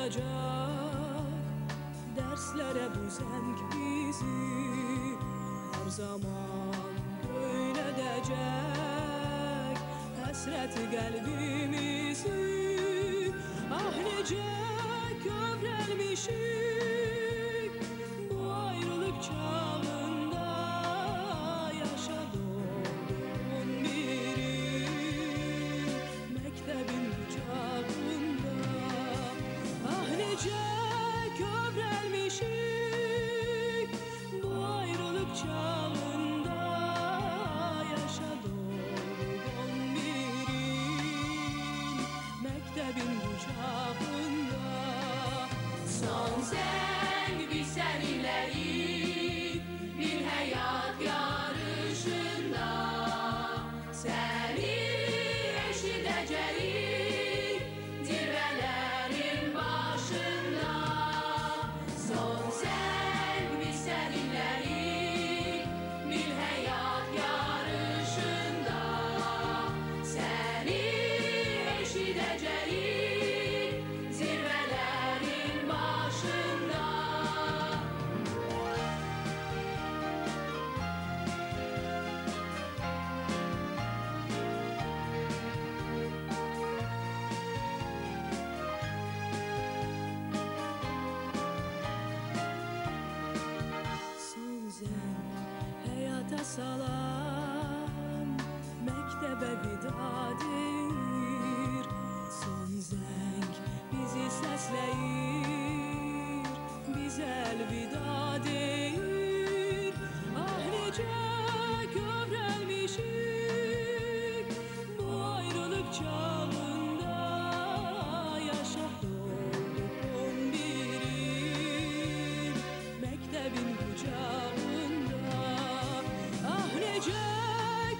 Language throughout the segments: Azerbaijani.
olacak derslere bu zevk bizi her zaman öğretecek hasreti kalbimizi ah nece kövrelmişik bu ayrılık çağında yaşadığım biri mektebin kucağında ah nece kövrelmişik bu ayrılık çağında yaşadığım biri mektebin kucağında son zeng bir seninleyip bir hayat yarışında seni eşideceğim zirvelerin başında son zeng bir seninleyip bir hayat yarışında seni eşideceğim zirvelerin başında son zeng hayata salam mektebe vidadir son zeng bizi sesleyir bize elvida deyir ah nece kövrelmişik bu ayrılık çağında yaşadığım biri mektebin kucağında ah nece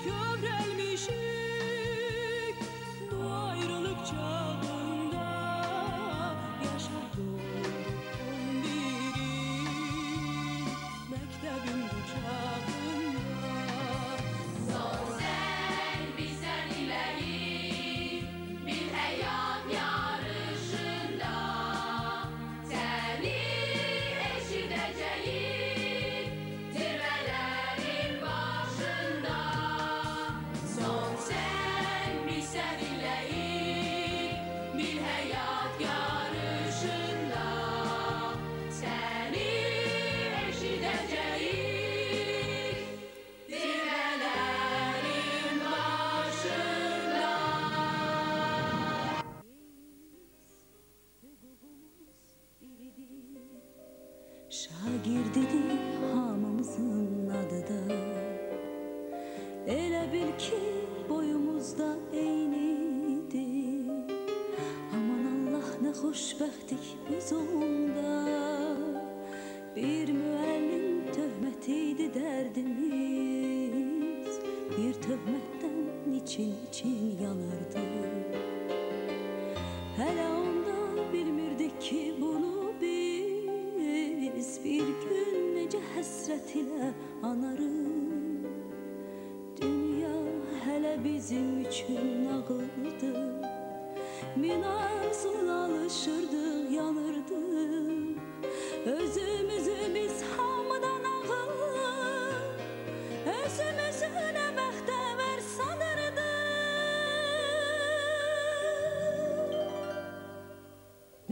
kövrelmişik bu ayrılık çağında yaşadığım biri mektebin kucağında son sen bizden ileri bir hayat yarışında seni eşideceğim zirvelerin başında son sen bizden ileri bir hayat yarışında seni eşideceğim zirvelerin başında. Şagirdidir hamımızın adı da elə bil ki boyumuzda eynidir aman Allah ne xoşbəxtlik biz onda bir müəllim töhmətiydi dərdimiz bir töhmətdən için yanırdı hələ onda bilmirdik ki bunu biz bir gün necə həsrət ilə anarıq dünya hələ bizim üçün nağıldı min arzular alışırdıq yanırdıq özümüzü biz hamıdan ağır özümüzü nə bəxtəvər sanırdıq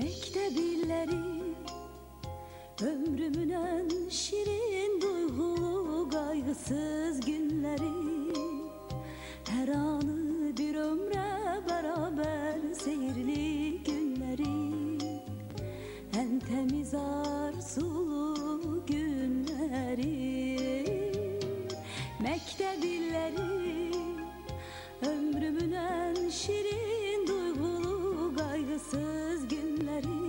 məktəb illəri ömrümün en şirin duygulu kaygısız günleri her anı bir ömre beraber seyirli günleri en temiz arzulu günleri mektep illeri ömrümün en şirin duygulu kaygısız günleri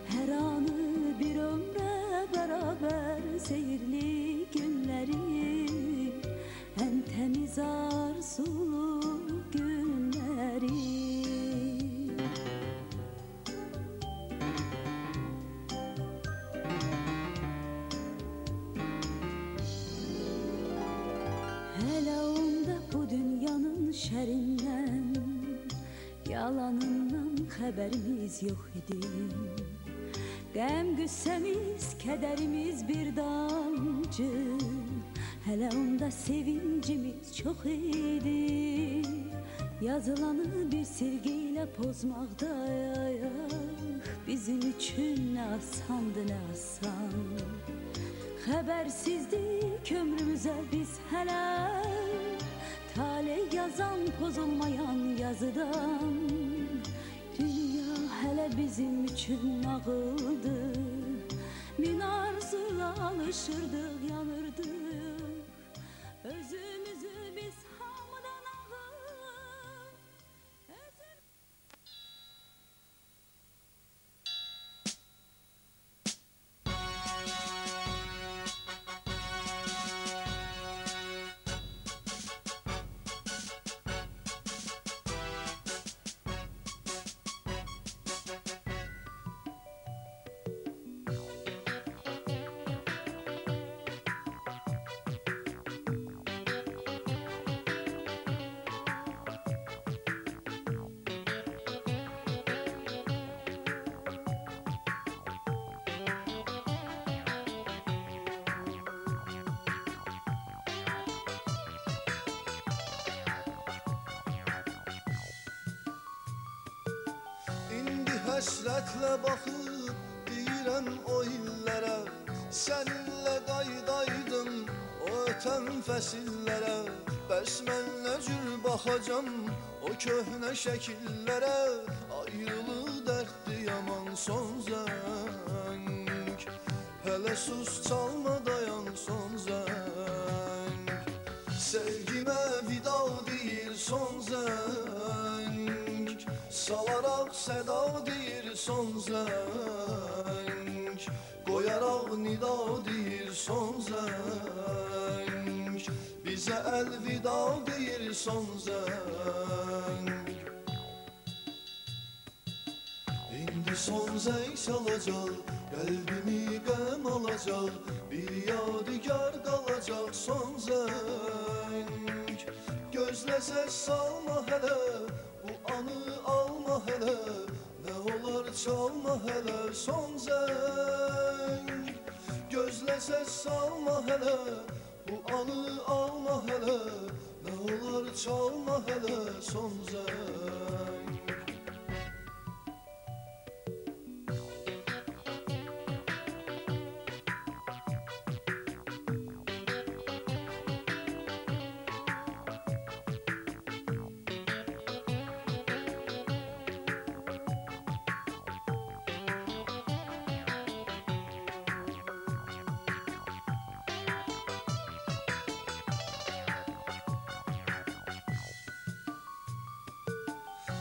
her anı bir ömre beraber seyirli günleri en temiz arzulu günleri hele onda bu dünyanın şerinden yalanından xəbərimiz yox idi. Qəm qüssəmiz, kədərimiz bir damcı, hələ onda sevincimiz çox idi. Yazılanı bir silgiyle pozmaqda bizim üçün nə asandı, nə asan. Xəbərsizdik ömrümüzə biz hələ, taley yazan pozulmayan yazıdan. Dünya hələ bizim üçün nağıldı, min arzuyla alışırdıq, yanırdıq. Özümüzü biz hamıdan Həsrətlə baxıb deyirəm o illərə, səninlə qaydaydım o ötən fəsillərə. Bəs mən nə cür baxacam o köhnə şəkillərə, ayrılıq dərddi yaman son zəng. Hələ sus çalma dayan son zəng, sevgimə vida deyir son zəng. Salaraq səda deyir son zəng, qoyaraq nida deyir son zəng. Bizə əlvida deyir son zəng. İndi son zəng çalacaq, qəlbimi qəm alacaq, bir yadigar qalacaq son zəng. Gözlə səs salma hələ, bu anı alma hələ, nə olar çalma hələ son zəng. Gözlə səs salma hələ, bu anı alma hələ, nə olar çalma hələ son zəng.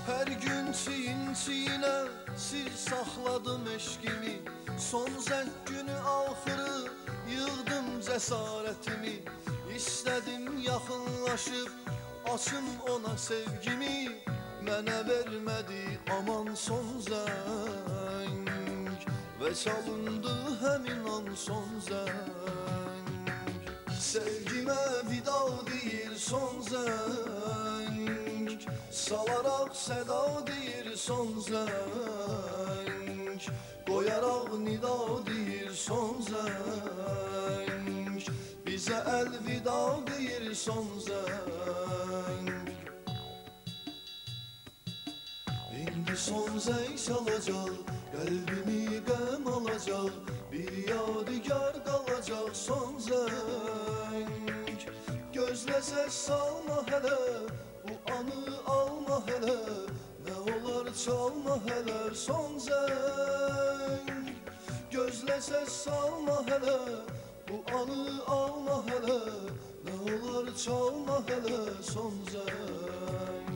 Hər gün çiyin-çiyinə sir saxladım eşqimi, son zəng günü axırı yığdım cəsarətimi. İstədim yaxınlaşıb açım ona sevgimi, mənə vermədi aman son zəng. Və çalındı həmin an son zəng. Sevgimə vida deyir son zəng, salaraq səda deyir son zəng. Qoyaraq nida deyir son zəng. Bizə əlvida deyir son zəng. İndi son zəng çalacaq, qəlbimi qəm alacaq, bir yadigar qalacaq son zəng. Gözlə səs salma hələ, bu anı alma hələ, nə olar çalma hələ son zəng. Gözlə səs salma hələ, bu anı alma hələ, nə olar çalma hələ son zəng.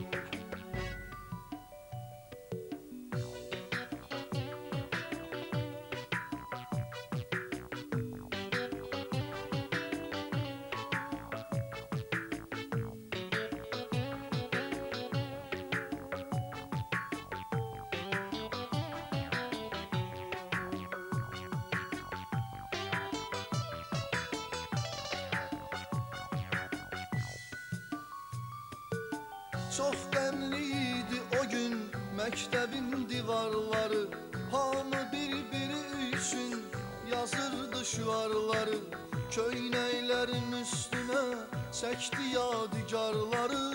Çox qəmli idi o gün Məktəbin divarları hamı bir-biri üçün yazırdı şüarları. Köynəklərim üstünə çəkdi yadigarları.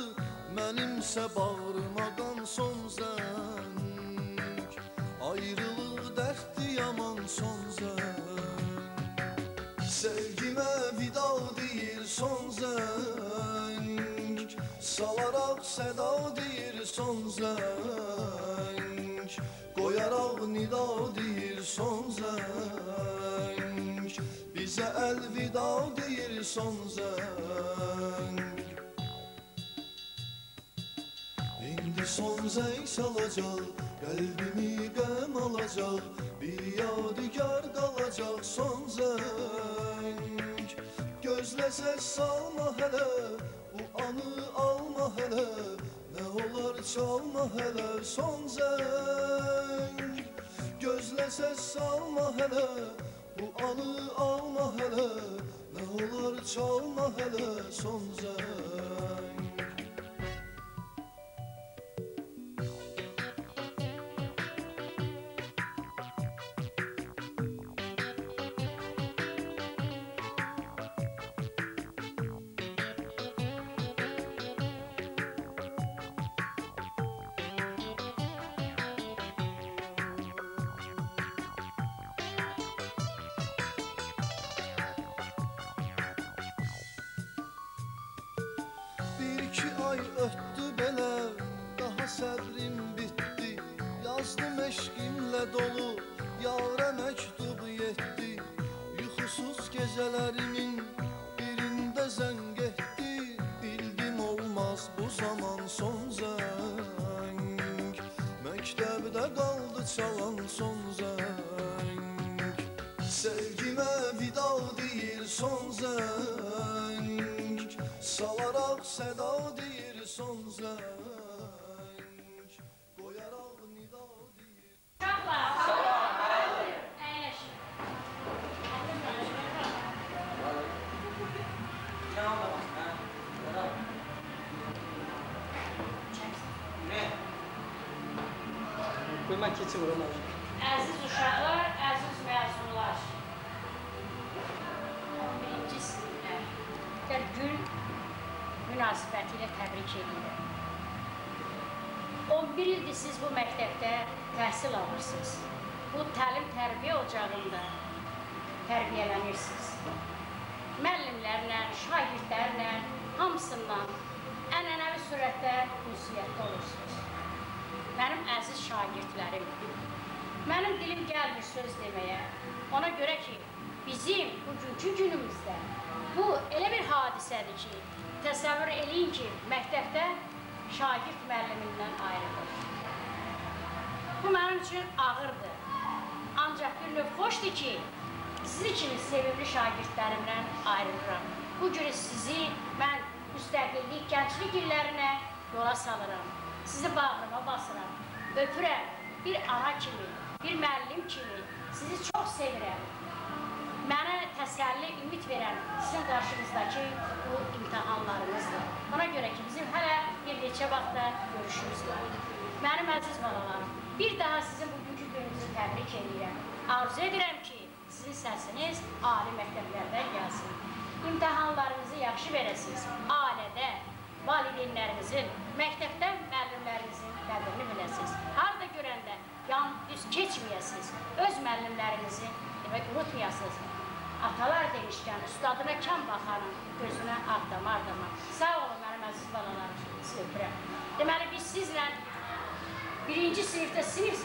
Mənimsə bağrıma qan son zəng. Ayrılıq dərddi yaman son zəng. Sevgimə vida deyir son zəng. Salaraq səda deyir son zəng. Qoyaraq nida deyir son zəng. Bizə əlvida deyir son zəng. İndi son zəng çalacaq, qəlbimi qəm alacaq. Bir yadigar qalacaq son zəng. Gözlə səs salma hələ, bu anı alma hələ. Nə olar çalma hələ son zəng. Gözlə səs salma hələ, bu anı alma hələ. Nə olar çalma hələ son zəng. Bir-iki ay ötdü belə, daha səbrim bitdi. Yazdım eşqimlə dolu, yara məktub yetdi. Yuxusuz gecələrimin birində zəng etdi. Bildim olmaz bu zaman son zəng. Məktəbdə qaldı çalan son zəng. Sevgimə vida deyir son zəng. Salaraq səda deyir son zəng. Qoyaraq nida deyir. Qoyma keçim oralar. Əziz uşaqlar, əziz məzunlar, 11-ci siniflər gün münasibətilə təbrik edirəm. 11 ildir siz bu məktəbdə təhsil alırsınız. Bu təlim-tərbiyə ocağında tərbiyələnirsiniz. Müəllimlərlə, şagirdlərlə, hamısından ənənəvi surətdə ünsiyyətdə olursunuz. Mənim əziz şagirdlərim, mənim dilim gəlmir söz deməyə. Ona görə ki, bizim bugünkü günümüzdə bu elə bir hadisədir ki, təsəvvür eləyin ki, məktəbdə şagird müəllimindən ayrılır. Bu mənim üçün ağırdır. Ancaq bir növ xoşdur ki, sizi kimi sevimli şagirdlərimlə ayrılıram. Bu günü sizi mən müstəqillik, gənclik illərinə yola salıram. Sizi bağrıma basıram, öpürəm. Bir ana kimi, bir müəllim kimi sizi çox sevirəm. Mənə təsəlli, ümid verən sizin qarşınızdakı bu imtahanlarınızdır. Ona görə ki, bizim hələ bir neçə vaxtda görüşümüz var. Mənim əziz balalarım, bir daha sizin bugünkü gününüzü təbrik edirəm. Arzu edirəm ki, sizin səsiniz ali məktəblərdən gəlsin. İmtahanlarınızı yaxşı verəsiniz. Ailədə valideynlərinizin, məktəbdə müəllimlərinizin qədrini biləsiniz. Harada görəndə yan düz keçməyəsiniz. Öz müəllimlərinizi unutmayasınız. Atalar demişkən, ustadına kəm baxanın gözünə ardama. Sağ olun mənim əziz balalarım, sizi öpürəm. Deməli, biz sizlə birinci sinifdə sinif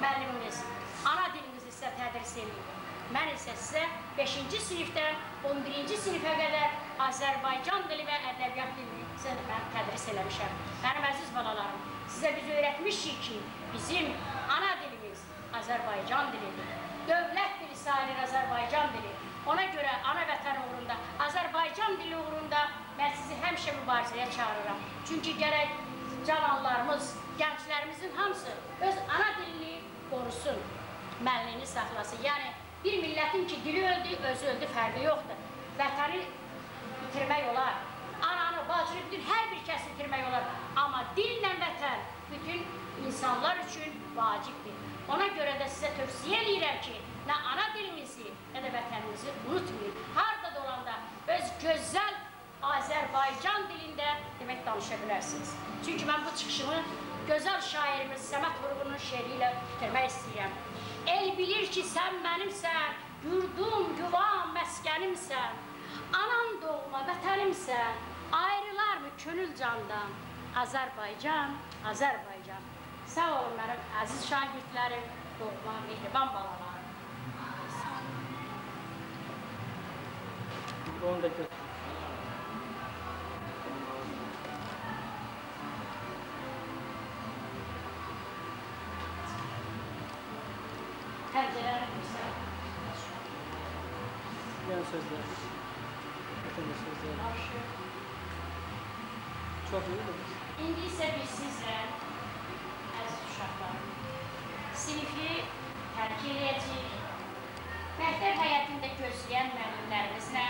müəlliminiz, ana diliniz isə tədris edir. Mən isə sizə 5-ci sinifdən 11-ci sinifə qədər Azərbaycan dili və ədəbiyyat dilini mən tədris eləmişəm. Mənim əziz balalarım, sizə biz öyrətmişik ki, bizim ana dilimiz Azərbaycan dilidir. Dövlət dili sayılır Azərbaycan dili. Ona görə ana vətən uğrunda, Azərbaycan dili uğrunda mən sizi həmişə mübarizəyə çağırıram. Çünki gərək cavanlarımız, gənclərimizin hamısı öz ana dilini qorusun, mənliyini saxlasın. Yəni, bir millətin ki, dili öldü, özü öldü, fərqi yoxdur. Vətəni itirmək olar, ananı, bacını, bütün hər bir kəsi itirmək olar. Amma dillə vətən bütün insanlar üçün vacibdir. Ona görə də sizə tövsiyə edirəm ki, nə ana dilimizi, nə də vətənimizi unutmayın. Harada da olanda öz gözəl Azərbaycan dilində demək danışa bilərsiniz. Çünki mən bu çıxışımı gözəl şairimiz Səməd Vurğunun şeiri ilə bitirmək istəyirəm. El bilir ki, sən mənimsən, yurdum, yuvam, məskənimsən, anam doğma, vətənimsən, ayrılar mı könül candan, Azərbaycan, Azərbaycan. Sağ olun mənim əziz şagirdlərim, doğma, mehriban balalarım. Onu da götür. Pəncərəni bilsəm. Yani sözler. Bütün sözler. Yaxşı. Çok iyi de biz. İndi isə biz sizlə, əziz uşaqlar, sinifi tərk edəcəyik. Məktəb həyətində gözləyən müəllimlərimizlə,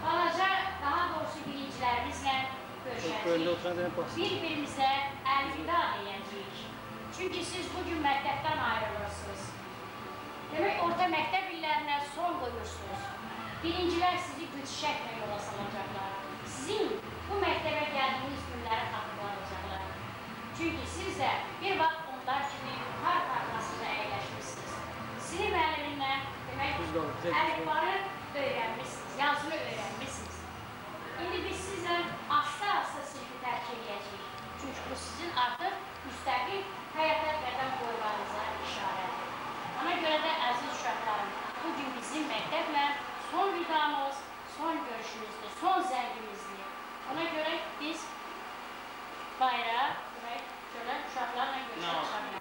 balaca, daha doğrusu bilicilərimizlə Önde görüşəcəyik. oturan demek bastı. Bir-birimizə əlvida deyəcəyik. Çünki siz bugün məktəbdən ayrılırsınız. Demək, orta məktəb illərinə son qoyursunuz. Birincilər sizi güc şəklə yola salacaqlar. Sizin bu məktəbə gəldiyiniz günləri xatırlanacaqlar. Çünki siz də bir vaxt onlar kimi kar partasında əyləşmişsiniz. Sinif müəllimindən demək, əlifbanı öyrənmişsiniz, yazını öyrənmişsiniz. İndi biz sizlə asta-asta sinifi tərk edəcəyik. Çünki bu sizin artıq müstəqil həyata qədəm qoymanıza işarədir. Ona görə də əziz uşaqlarım, bugün bizim məktəblə son vidamız, son görüşümüzdür, son zəngimizdir. Ona görə biz bayrağı şöyle uşaqlarla görüşəcəyik.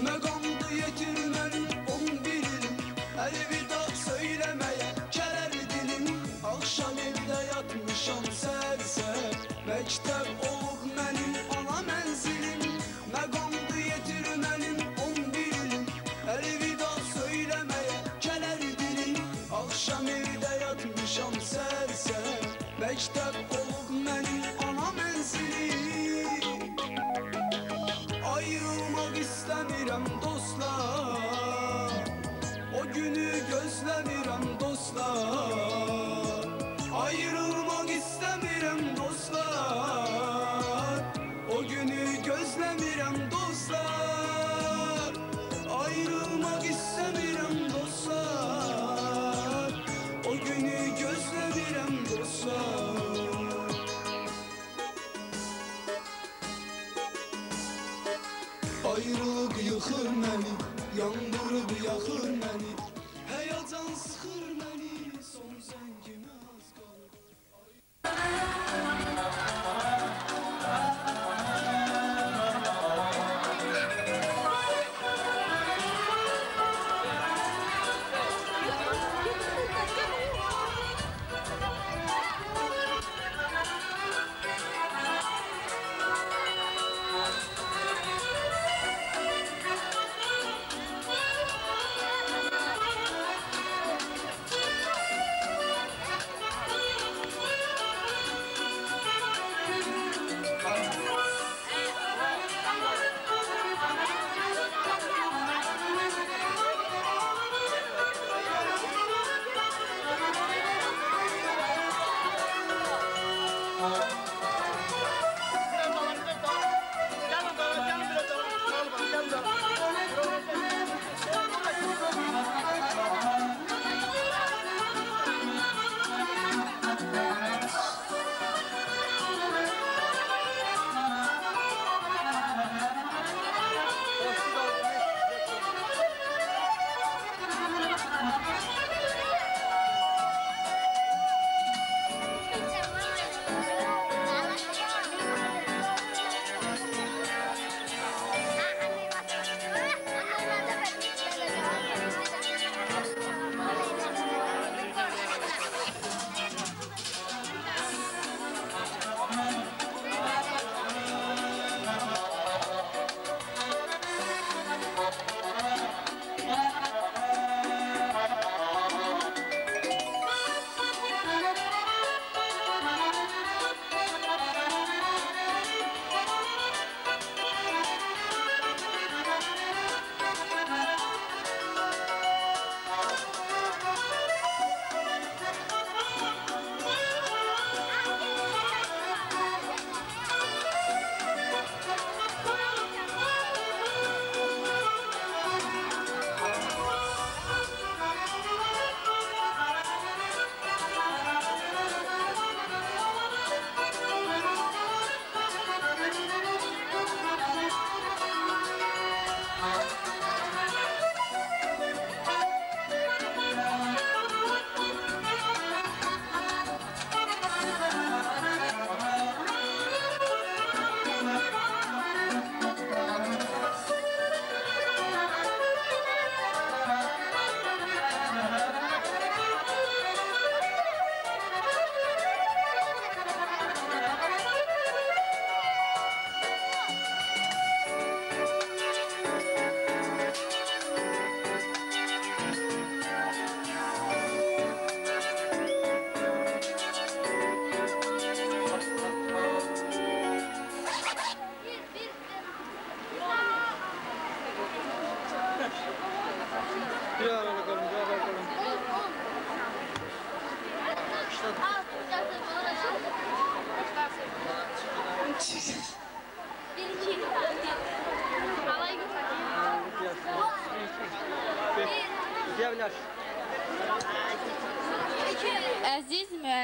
Məqamda yetirmənin 11 ilim, əlvida söyləməyə gələr dilim. Axşam evdə yatmışam səhər-səhər, məktəb olub mənim ana mənzilim. Məqamda yetirmənin 11 ilim, əlvida söyləməyə gələr dilim. Axşam evdə yatmışam səhər-səhər, məktəb olub mənim ana mənzilim. Ayrılmaq istəmirəm dostlar, o günü gözləmirəm dostlar. Ayrılmaq istəmirəm dostlar, o günü gözləmirəm dostlar. Ayrılmaq istəmirəm dostlar, o günü gözləmirəm dostlar. Ayrılık yıkır məni, yandırıb yaxır məni. Həyəcan sıxır məni, son zəngimə az qalır.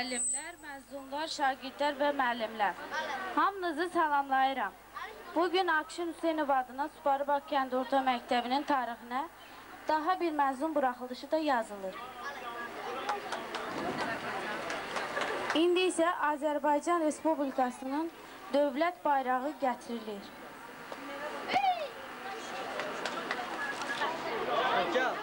müəllimlər, məzunlar, şagirdlər və müəllimlər. Hamınızı salamlayıram. Bugün Akşin Hüseynov adına Subarıbağ Kənd Orta Məktəbinin tarixinə daha bir məzun buraxılışı da yazılır. İndi isə Azərbaycan Respublikasının dövlət bayrağı gətirilir. Gel.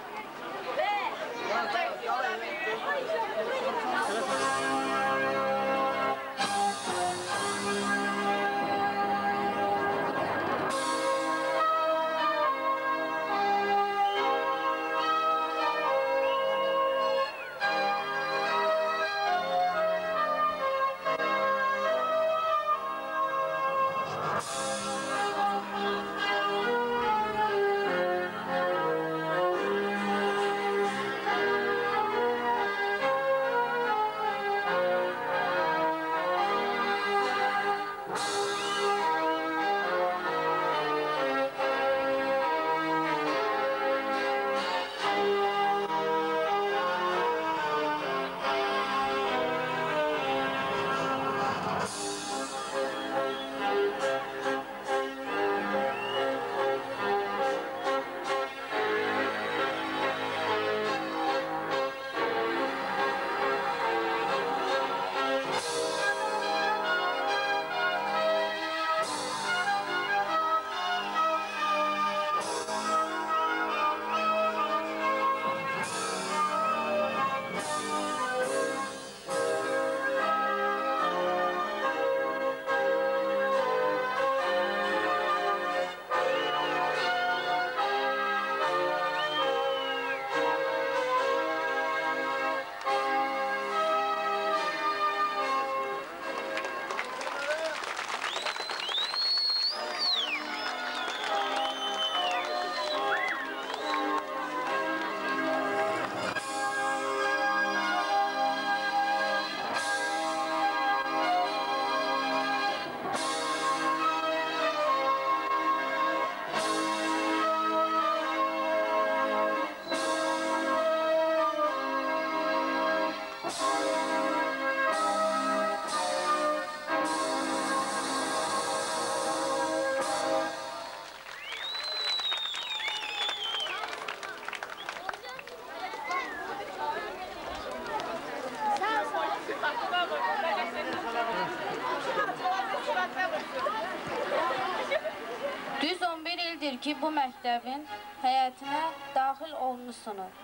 Düz 11 ildir ki, bu məktəbin həyətinə daxil olmuşsunuz.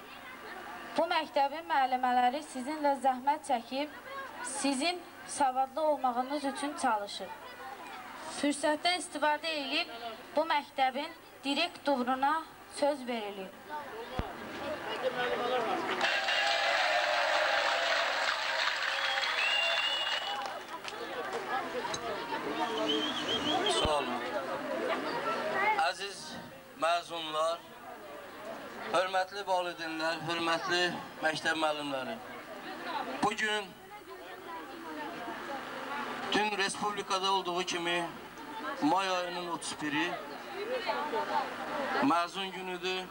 Bu məktəbin müəllimələri sizinlə zəhmət çəkib, sizin savadlı olmağınız üçün çalışır. Fürsətdən istifadə edib, bu məktəbin direktoruna söz verilir. Sağ olun. Əziz məzunlar, hörmətli valideynlər, hörmətli məktəb müəllimləri. Bugün tüm Respublikada olduğu kimi may ayının 31-i məzun günüdür.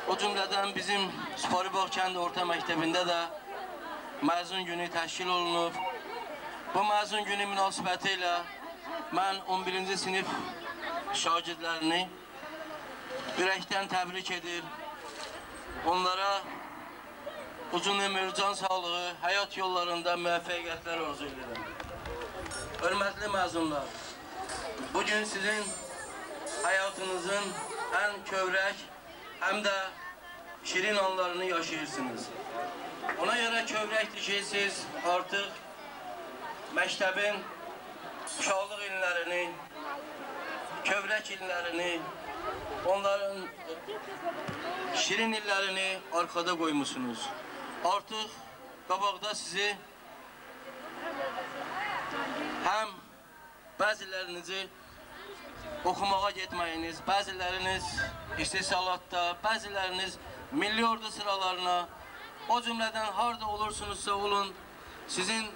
O cümlədən bizim Subarıbağ Kənd Orta Məktəbində də məzun günü təşkil olunub. Bu məzun günü münasibəti ilə mən 11-ci sinif şagirdlərini ürəkdən təbrik edir. Onlara uzun ömür, can sağlığı, həyat yollarında müvəffəqiyyətlər arzu edirəm. Hörmətli məzunlar, bugün sizin həyatınızın ən kövrək, həm də şirin anlarını yaşayırsınız. Ona görə kövrəkdir ki, siz artıq məktəbin uşaqlıq illərini, kövrək illərini, onların şirin illərini arkada qoymuşsunuz. Artıq qabaqda sizi həm bəzilərinizi oxumağa getməyiniz, bəziləriniz istehsalatda, bəziləriniz milli ordu sıralarına, o cümlədən harada olursunuzsa olun, sizin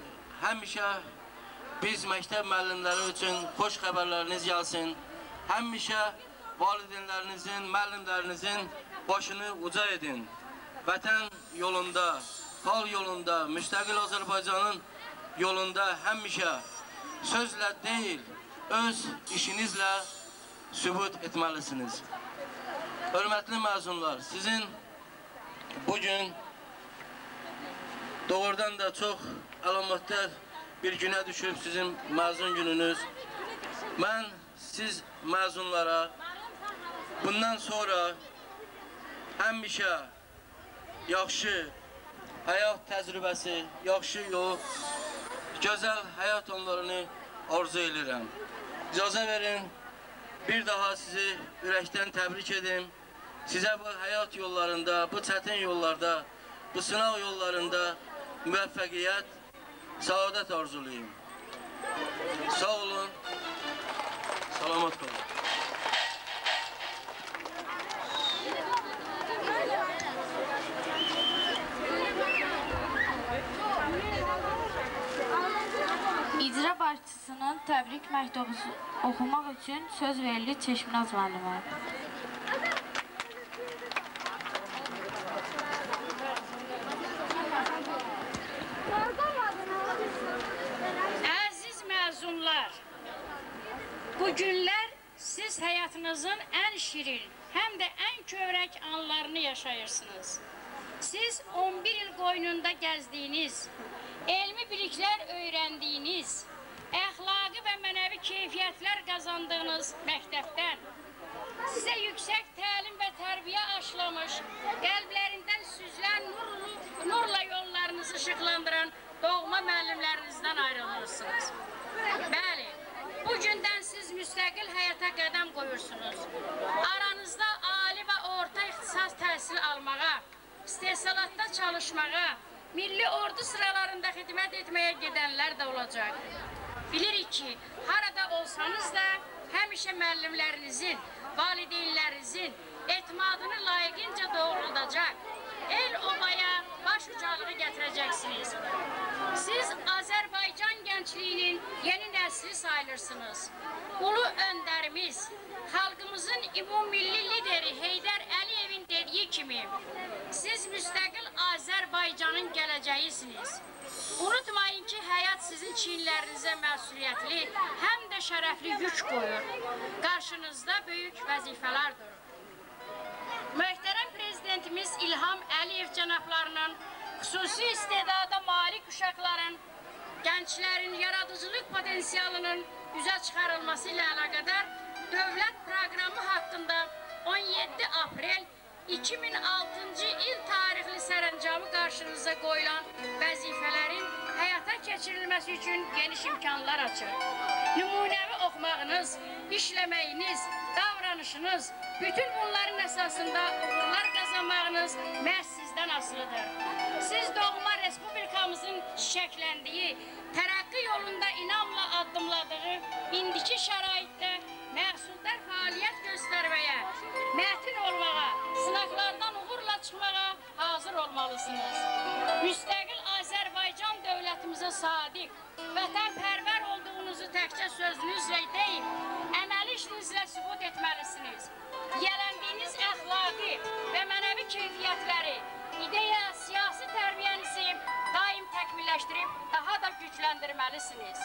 həmişə biz məktəb müəllimləri üçün xoş xəbərləriniz gəlsin. Həmişə valideynlərinizin, müəllimlərinizin başını uca edin. Vətən yolunda, hal yolunda, müstəqil Azərbaycanın yolunda həmişə sözlə deyil, öz işinizlə sübut etməlisiniz. Hörmətli məzunlar, sizin bugün doğrudan da çox əlamətdar bir günə düşüb sizin məzun gününüz. Mən siz məzunlara bundan sonra həmişə yaxşı həyat təcrübəsi, yaxşı yol, gözəl həyat onlarını arzu edirəm. İcazə verin, bir daha sizi ürəkdən təbrik edim. Sizə bu həyat yollarında, bu çətin yollarda, bu sınaq yollarında müvəffəqiyyət, saadət arzulayım. Sağ olun, salamat qalın. İcra başçısının təbrik məktubu oxumaq üçün söz verilir Çeşminaz müəllimə. Əziz məzunlar, bu günlər siz həyatınızın ən şirin, həm də ən kövrək anlarını yaşayırsınız. Siz 11 il qoynunda gəzdiyiniz, elmi biliklər öyrəndiyiniz, əxlaqi və mənəvi keyfiyyətlər qazandığınız məktəbdən, sizə yüksək təlim və tərbiyə aşılamış, qəlblərindən süzülən nurla yollarınızı işıqlandıran doğma müəllimlərinizdən ayrılmışsınız. Bəli, bugündən siz müstəqil həyata qədəm qoyursunuz. Aranızda ali və orta ixtisas təhsil almağa, istehsalatda çalışmağa, milli ordu sıralarında xidmət etməyə gedənlər də olacaq. Bilirik ki, harada olsanız da həmişə müəllimlərinizin, valideynlərinizin etimadını layiqincə doğruldacaq, el obaya baş ucalığı gətirəcəksiniz. Siz Azərbaycan gəncliyinin yeni nəsli sayılırsınız. Ulu öndərimiz, xalqımızın ümumilli lideri Heydər Əliyevin dediyi kimi, siz müstəqil Azərbaycanın gələcəyisiniz. Unutmayın ki, həyat sizin çiyinlərinizə məsuliyyətli, həm də şərəfli yük qoyur. Qarşınızda böyük vəzifələr durur. Möhtərəm Prezidentimiz İlham Əliyev cənablarının xüsusi istedada malik uşaqların, gənclərin yaradıcılıq potensialının üzə çıxarılması ilə əlaqədar dövlət proqramı haqqında 17 aprel 2006-cı il tarixli sərəncamı qarşınıza qoyulan vəzifələrin həyata keçirilməsi üçün geniş imkanlar açır. Nümunəvi oxumağınız, işləməyiniz, davranışınız, bütün bunların əsasında uğurlar qazanmağınız məhz sizdən asılıdır. Siz doğma Respublikamızın çiçəkləndiyi, tərəqqi yolunda inamla addımladığı, indiki şəraitdə məhsuldar fəaliyyət göstərməyə, mətin olmağa, sınaqlardan uğurla çıxmağa hazır olmalısınız. Müstəqil Azərbaycan dövlətimizə sadiq, vətənpərvər olduğunuzu təkcə sözünüzlə deyil, əməli işinizlə sübut etməlisiniz. Yələndiyiniz əxlaqi və mənəvi keyfiyyətləri, ideya, siyasi tərbiyənizi daim təkmilləşdirib, daha da gücləndirməlisiniz.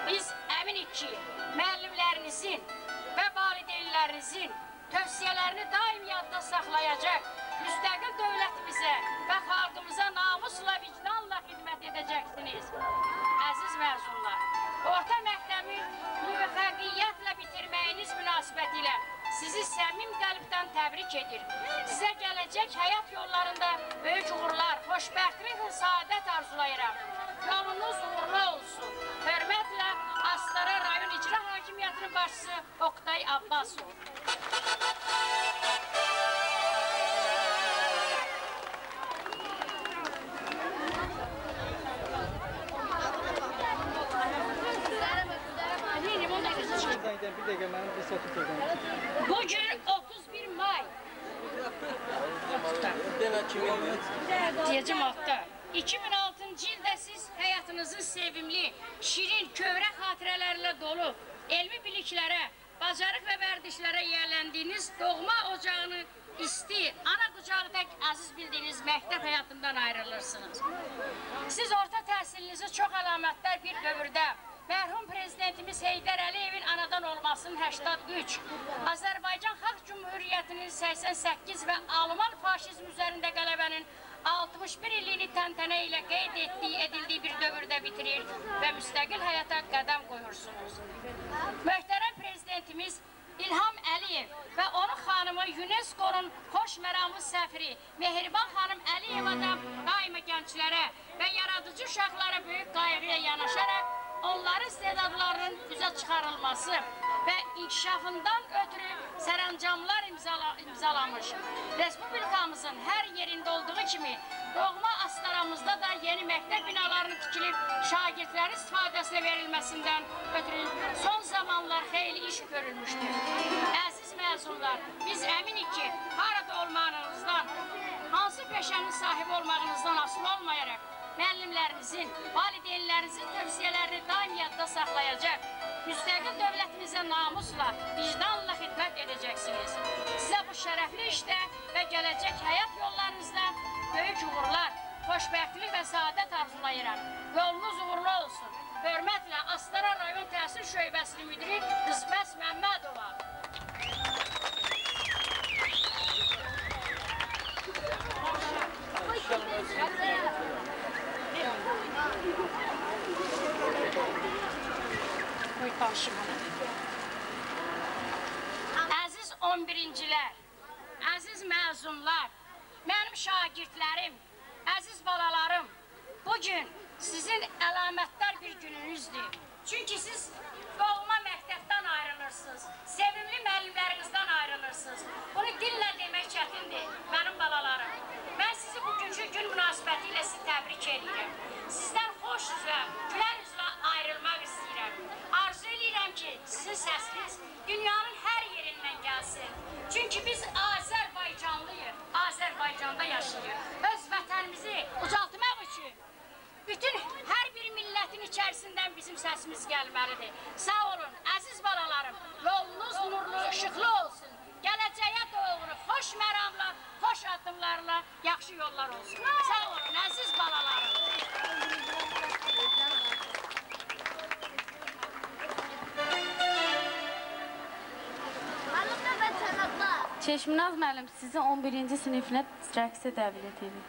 Biz əminik ki, müəllimlərinizin və valideynlərinizin tövsiyələrini daim yadda saxlayacaq, müstəqil dövlətimizə və xalqımıza namusla, vicdanla xidmət edəcəksiniz. Əziz məzunlar, orta məktəbi müvəffəqiyyətlə bitirməyiniz münasibətilə sizi səmim qəlbdən təbrik edir. Sizə gələcək həyat yollarında böyük uğurlar, xoşbəxtlik və saadət arzulayıram. Yolunuz uğurlu olsun. Hörmətlə Astara rayon icra hakimiyyətinin başçısı Oqtay Abbasov. Bir dəqiqə mənim bir satı proqramı. Bugün 31 may. Deyəcəm haqqda. 2006-cı ildə siz həyatınızın sevimli, şirin, kövrək xatirələrlə dolu, elmi biliklərə, bacarıq və vərdişlərə yiyələndiyiniz doğma ocağını isti, ana qucağı tək əziz bildiyiniz məktəb həyatından ayrılırsınız. Siz orta təhsilinizi çox əlamətlər bir dövrdə mərhum prezidentimiz Heydər Əliyevin anadan olmasının 83, Azərbaycan Xalq Cumhuriyyətinin 88 və Alman faşizm üzərində qələbənin 61 illiyini təntənə ilə qeyd edildiyi bir dövrdə bitirir və müstəqil həyata qədəm qoyursunuz. Möhtərəm prezidentimiz İlham Əliyev və onun xanımı UNESCO-nun xoşməramlı səfiri Mehriban xanım Əliyeva da daima gənclərə və yaradıcı uşaqlara böyük qayğıya yanaşaraq onların istedadlarının üzə çıxarılması və inkişafından ötürü sərəncamlar imzalamış. Respublikamızın hər yerində olduğu kimi doğma astaramızda da yeni məktəb binalarının tikilib şagirdlərin istifadəsinə verilməsindən ötürü son zamanlar xeyli iş görülmüşdür. Əziz məzunlar, biz əminik ki, harada olmağınızdan, hansı peşənin sahibi olmağınızdan asılı olmayaraq, müəllimlərinizin, valideynlərinizin tövsiyələrini daim yadda saxlayacaq, müstəqil dövlətimizə namusla, vicdanla xidmət edəcəksiniz. Sizə bu şərəfli işdə və gələcək həyat yollarınızda böyük uğurlar, xoşbəxtlik və saadət arzulayıram. Yolunuz uğurlu olsun. Hörmətlə Astara rayon təhsil şöbəsinin müdiri Qismət Məmmədova. Əziz 11-cilər, əziz məzunlar, mənim şagirdlərim, əziz balalarım, bugün sizin əlamətdar bir gününüzdür. Çünki siz doğma məktəbdən ayrılırsınız, sevimli müəllimlərinizdən ayrılırsınız. Bunu dillə demək çətindir, mənim balalarım. Mən sizi bugünkü gün münasibəti ilə sizi təbrik edirəm. Sizdən xoş üzlə, gülər üzlə ayrılmaq istəyirəm. Arzu edirəm ki, sizin səsiniz dünyanın hər yerindən gəlsin. Çünki biz Azərbaycanlıyıq, Azərbaycanda yaşayırıq. Öz vətənimizi ucaltmaq üçün bütün hər bir millətin içərisindən bizim səsimiz gəlməlidir. Sağ olun, əziz balalarım, yolunuz nurlu, işıqlı olsun. Gələcəyə doğru xoş məramla, xoş addımlarla yaxşı yollar olsun. Sağ olun, əziz balalarım. Çeşminaz müəllim sizi 11-ci sinifinə rəqsə dəvət edir.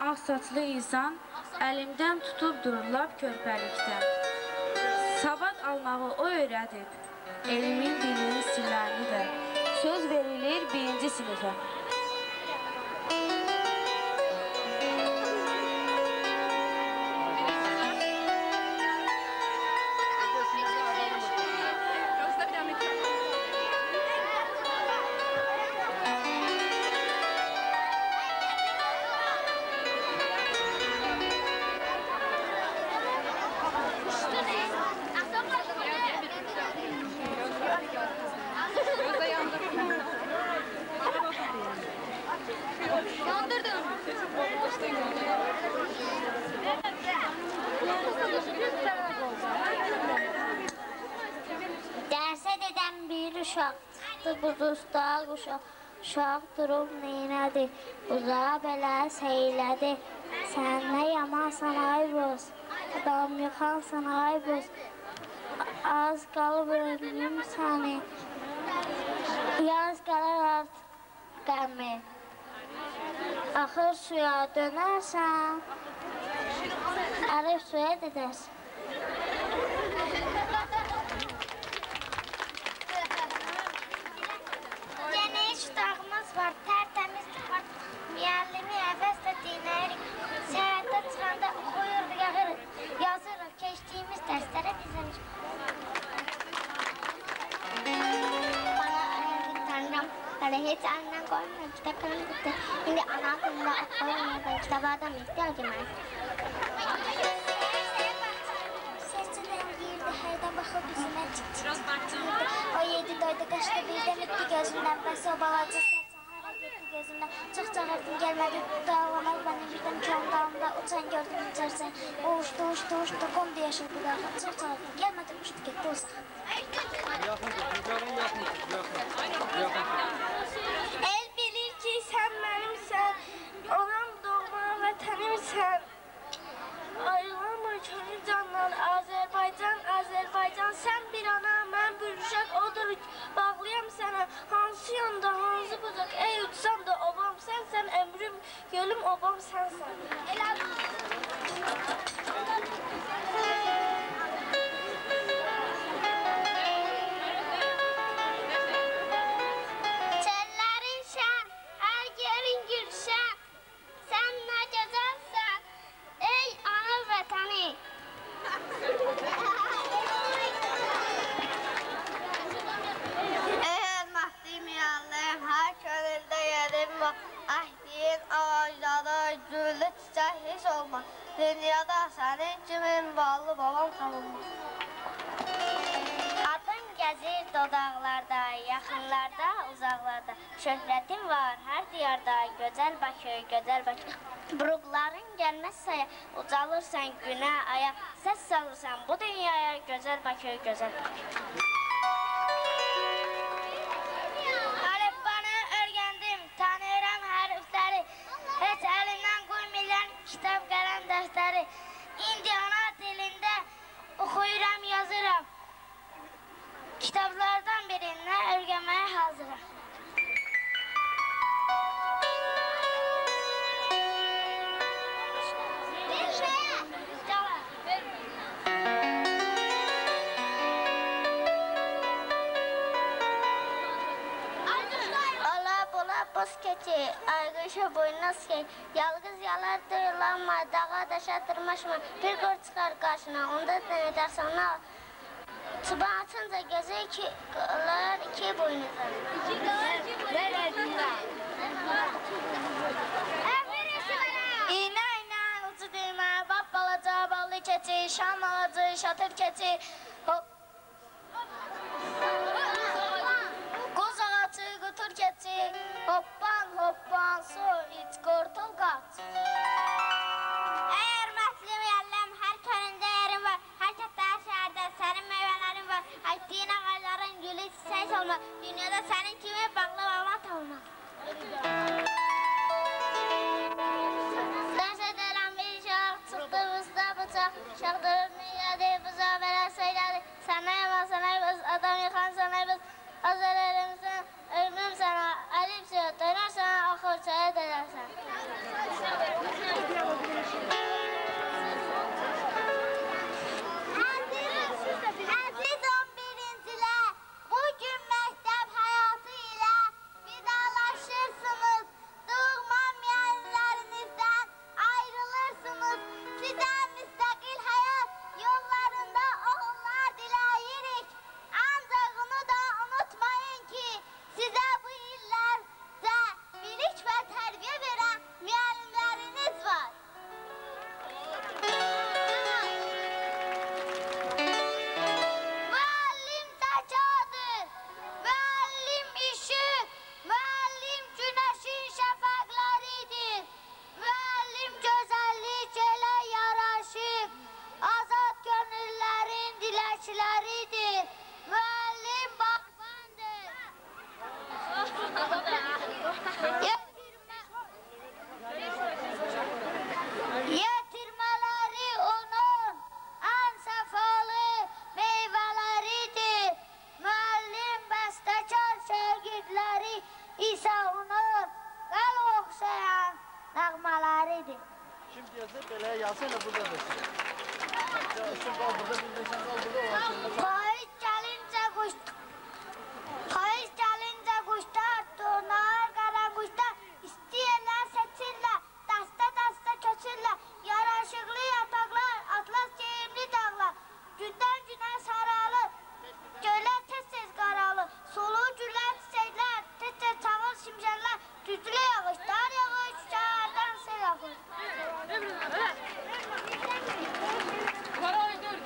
ağsaçlı insan əlimdən tutub durur lap körpəlikdən. Savad almağı o öyrədib, elimin dilinin sirlərini də. Söz verilir 1-ci sinifə. Dərsə dedən bir uşaq çıxdı buzuzda quşaq. Uşaq durub neynədi, buzağa belə seylədi. Sən nə yamansan ay boz, adam yıxansan ay boz. Az qalıb ölüm səni, yaz qalır artıq qəmi. Axır suya dönərsən, ərif suya dedərsən. Geniş dağımız var, tertemiz var. Müəllimi əvəzlə dinləyirik. Səyahətdə çıxanda oxuyuruq, yağırıq, yazırıq. Keçdiyimiz dərslərə dizirik. Bana öyrəndik tanrım. Hələ heç əlindən qoymuyorum. Kitab kanal bitti. İndi ana akımda oxuyurum. Ben kitablardan ihtiyar girməyim. Səsindən girdi, hərdən baxıb üzümə çıxdı. O 7 doydu, qaçdı, birdən itdi gözümdən. Bəs o balaca sərsə hara getdi gözümdən. Çox çağırdım, gəlmədi, dağlamaq mənim birdən köyün dağında. Uçan gördüm, uçarsan. O uçdu, uçdu, uçdu, qondu yaşıldı dağa. Çox çağırdım, gəlmədi, uçdu, getdi uzaq. El bilir ki, sən mənimsən, onam doğma vətənimsən. Ayrılamır könül candan, Azərbaycan, Azərbaycan. Sən bir ana, mən bir uşaq, odur bağlıyam sənə. Hansı yanda, hansı bucaq, ey uçsam da obam sənsən, ömrüm, gölüm obam sənsən. Çəllərin şən, hər yerin gülşən, sən nə gözəlsən, ey ana vətəni. Ey hörmətli müəllim, hər könüldə yerim var. Əhdiyin ağaclarda güllü çiçək heç olmaz. Dünyada sənin kimin ballı babam tanınmaz. Adın gəzir dodaqlarda, yaxınlarda, uzaqlarda. Şöhrətin var hər diyarda, gözəl Bakı, gözəl Bakı. Buruqların gəlməz saya, ucalırsan günə, aya. Səs salırsan bu dünyaya, gözəl Bakı, gözəl Bakı. Əlifbanı öyrəndim, tanıyıram hərfləri. Heç əlimdən qoymayıram kitab, qələm, dəftəri. İndi ana dilində oxuyuram, yazıram. Kitablardan birini öyrənməyə hazıram. Boz keçi, ayqışa boynuna sıkey. Yalqız yalar duyulanma, dağa daşa tırmaşma. Bir qor çıxar qarşına, onda nə edərsən ona. Çıban açınca gözü qalar iki boynuza. İynə ilə ucu düymə, bab balaca, ballı keçi, şam ağacı, şatır keçi. Qoz ağacı, qutur keçi. Hoppan, hoppan, su, iç, qurtul, qaç. Ey hörmətli müəllim, hər könündə yerim var. Hər kəsdə, hər şəhərdə sənin meyvələrin var. Əkdiyin ağacların gülü çiçək olmaz. Dünyada sənin kimi bağlı bağlan olmaz. Dərs edərəm bir uşaq, çıxdı buzda bıçaq. Uşaq durur niyyədi, buzağa belə söylədi. Sən nə yaman, sən ay boz, adam yıxan, sən ay boz. Az elərimsən. Ölməm sənə, əlim suya dönərsən, axır çaya dönərsən. Əziz 11-incilər, bugün məktəb həyatı ilə vidalaşırsınız. Doğma müəllimlərinizdən ayrılırsınız. Sizə müstəqil həyat yollarında uğurlar diləyirik. Ancaq onu da unutmayın ki, sizə bu illərdə bilik və tərbiyə verən müəllimləriniz var. Müəllim zəkadır, müəllim işıq, müəllim günəşin şəfəqləridir. Müəllim gözəllik elə yaraşıb, azad gönüllərin diləkləridir. Müəllim bağbandır. Yetirmələri onun ən səfalı meyvələridir. Müəllim bəstəkar şagirdləri isə onun qəlb oxşayan nəğmələridir. Şimdi gözde belə yazı ilə burada dursun. Şimdi qal burada, bildirsən qal burada. Payız gəlincə quşlar, payız gəlincə quşlar, turnalar, qaran quşlar, istəyirlər, seçirlər, dəstə köçürlər, yaraşıqlı yataqlar, atlas geyimli dağlar, gündən günə saralır, göylər tez-tez qaralır, soluğu güllər, çiçəklər, tez-tez çavur şimşəklər, güclü yağışlar yağış, şəhərdən sel axır. Para oynuyor.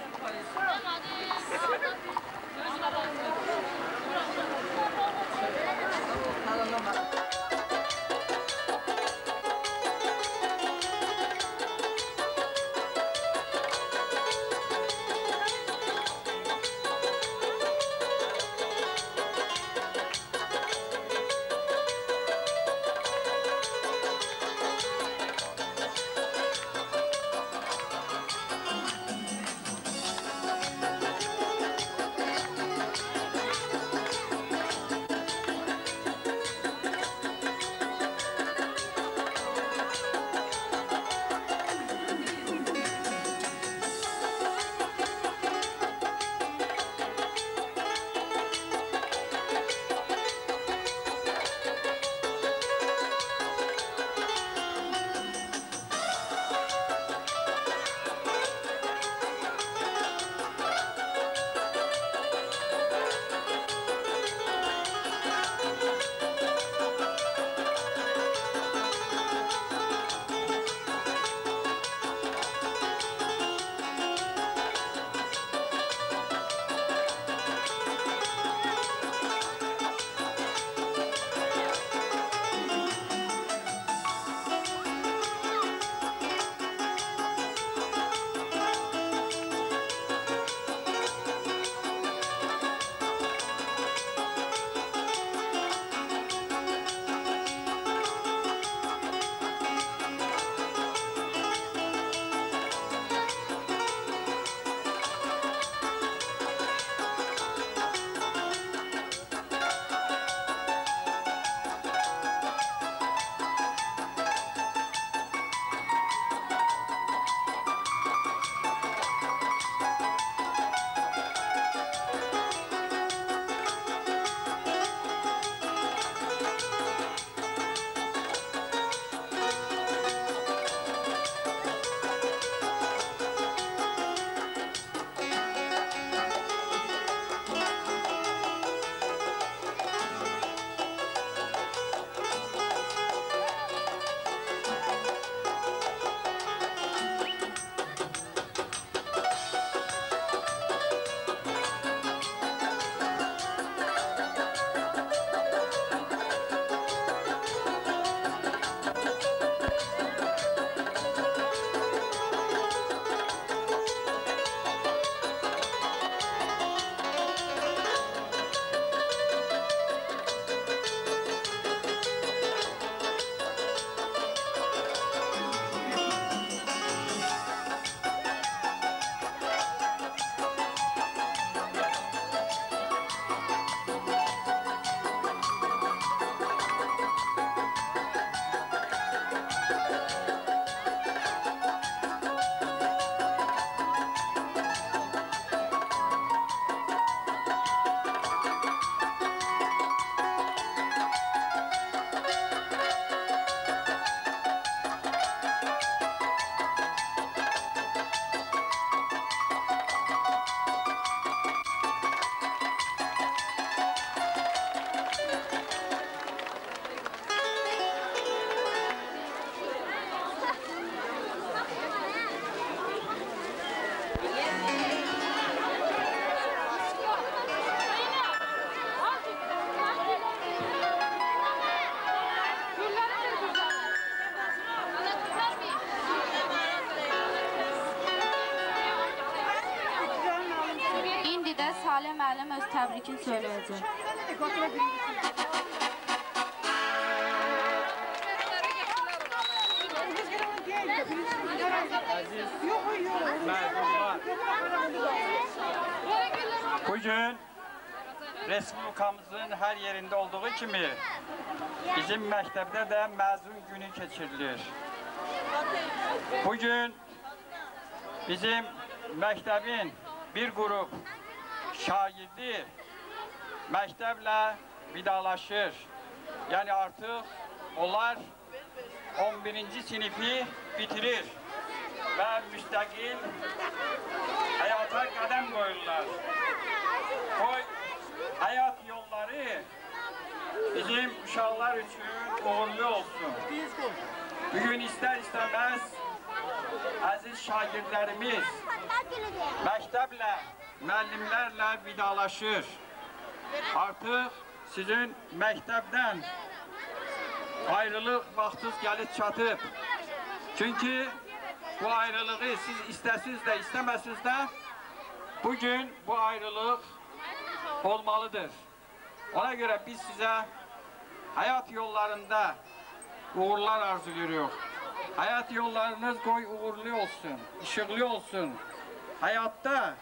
Salih müəllim öz təbrikini söyləyəcək. Bugün Respublikamızın her yerinde olduğu kimi bizim məktəbdə də məzun günü keçirilir. Bugün bizim məktəbin bir grup şagirdi məktəblə vidalaşır. Yani artık onlar 11. sınıfı bitirir ve müstakil hayata qədəm qoyurlar. O hayat yolları bizim uşaqlar üçün uğurlu olsun. Bugün ister istemez aziz şagirdlerimiz məktəblə, müəllimlərlə vidalaşır. Artıq sizin məktəbdən ayrılıq vaxtınız gəlib çatıb. Çünkü bu ayrılığı siz istəsiniz də, istəməsiniz də bugün bu ayrılıq olmalıdır. Ona göre biz size hayat yollarında uğurlar arzuluyoruz. Hayat yollarınız koy uğurlu olsun, ışıklı olsun. Hayatta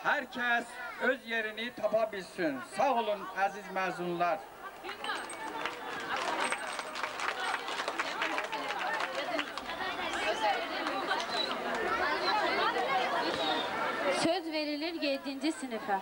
herkes öz yerini tapabilsin. Sağ olun aziz mezunlar. Söz verilir 7. sınıfa.